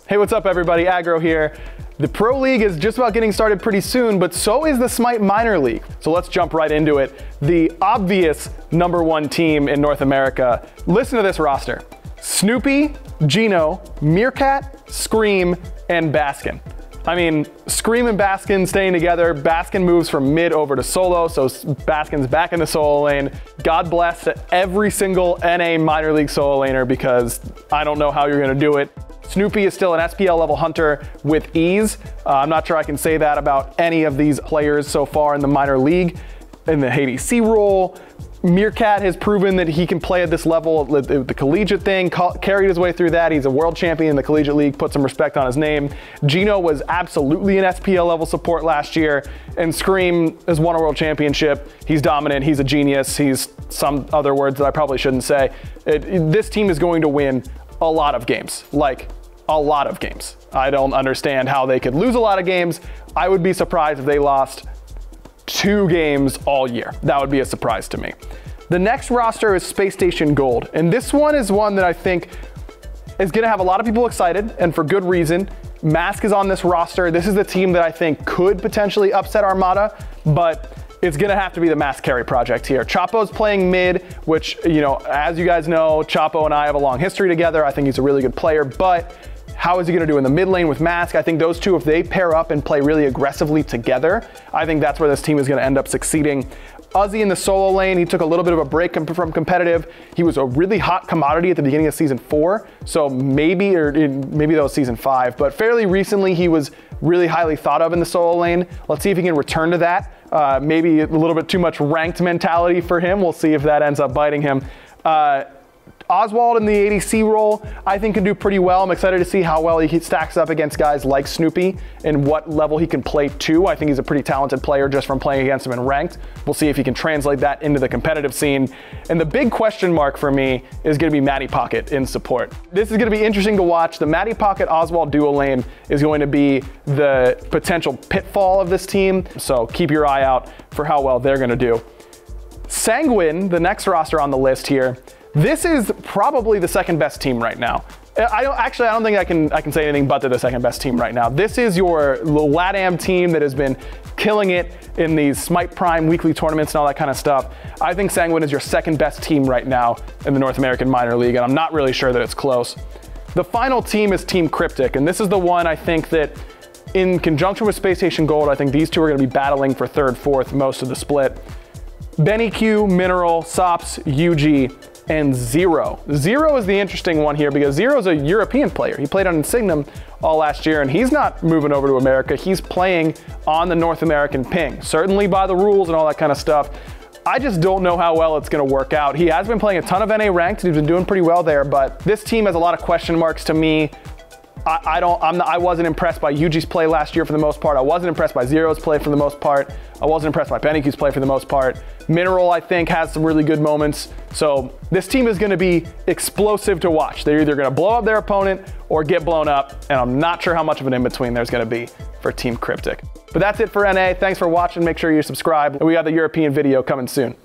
Hey, what's up everybody? Aggro here. The Pro League is just about getting started pretty soon, but so is the Smite Minor League. So let's jump right into it. The obvious #1 team in North America. Listen to this roster. Snoopy, Geno, Meerkat, Scream, and Baskin. I mean, Scream and Baskin staying together. Baskin moves from mid over to solo, so Baskin's back in the solo lane. God bless every single NA minor league solo laner, because I don't know how you're gonna do it. Snoopy is still an SPL level hunter with ease. I'm not sure I can say that about any of these players so far in the minor league. In the ADC role, Meerkat has proven that he can play at this level. The collegiate thing, carried his way through that. He's a world champion in the collegiate league, put some respect on his name. Geno was absolutely an SPL level support last year, and Scream has won a world championship. He's dominant, he's a genius, he's some other words that I probably shouldn't say. This team is going to win a lot of games, like a lot of games. I don't understand how they could lose a lot of games. I would be surprised if they lost 2 games all year. That would be a surprise to me. The next roster is Space Station Gold, and this one is one that I think is gonna have a lot of people excited, and for good reason. Mask is on this roster. This is the team that I think could potentially upset Armada, but it's gonna have to be the Mask carry project here. Chapo's playing mid, which, you know, as you guys know, Chapo and I have a long history together. I think he's a really good player, but how is he gonna do in the mid lane with Mask? I think those two, if they pair up and play really aggressively together, I think that's where this team is gonna end up succeeding. Uzi in the solo lane, he took a little bit of a break from competitive. He was a really hot commodity at the beginning of season 4, so maybe that was season 5, but fairly recently he was really highly thought of in the solo lane. Let's see if he can return to that. Maybe a little bit too much ranked mentality for him. We'll see if that ends up biting him. Oswald in the ADC role, I think can do pretty well. I'm excited to see how well he stacks up against guys like Snoopy and what level he can play to. I think he's a pretty talented player just from playing against him in ranked. We'll see if he can translate that into the competitive scene. And the big question mark for me is gonna be Matty Pocket in support. This is gonna be interesting to watch. The Matty Pocket Oswald duo lane is going to be the potential pitfall of this team. So keep your eye out for how well they're gonna do. Sanguine, the next roster on the list here, this is probably the second best team right now. I don't think I can say anything but they're the second best team right now. This is your LATAM team that has been killing it in these Smite Prime weekly tournaments and all that kind of stuff. I think Sanguine is your second best team right now in the North American Minor League, and I'm not really sure that it's close. The final team is Team Cryptic, and this is the one I think that in conjunction with Space Station Gold, I think these two are gonna be battling for 3rd, 4th most of the split. Benny Q, Mineral, Sops, UG, and Zero. Zero is the interesting one here because Zero is a European player. He played on Insignum all last year, and he's not moving over to America. He's playing on the North American ping, certainly by the rules and all that kind of stuff. I just don't know how well it's gonna work out. He has been playing a ton of NA ranked, he's been doing pretty well there, but this team has a lot of question marks to me. I wasn't impressed by Yuji's play last year for the most part. I wasn't impressed by Zero's play for the most part. I wasn't impressed by Benny's play for the most part. Mineral, I think, has some really good moments. So this team is gonna be explosive to watch. They're either gonna blow up their opponent or get blown up, and I'm not sure how much of an in-between there's gonna be for Team Cryptic. But that's it for NA. Thanks for watching. Make sure you subscribe. And we got the European video coming soon.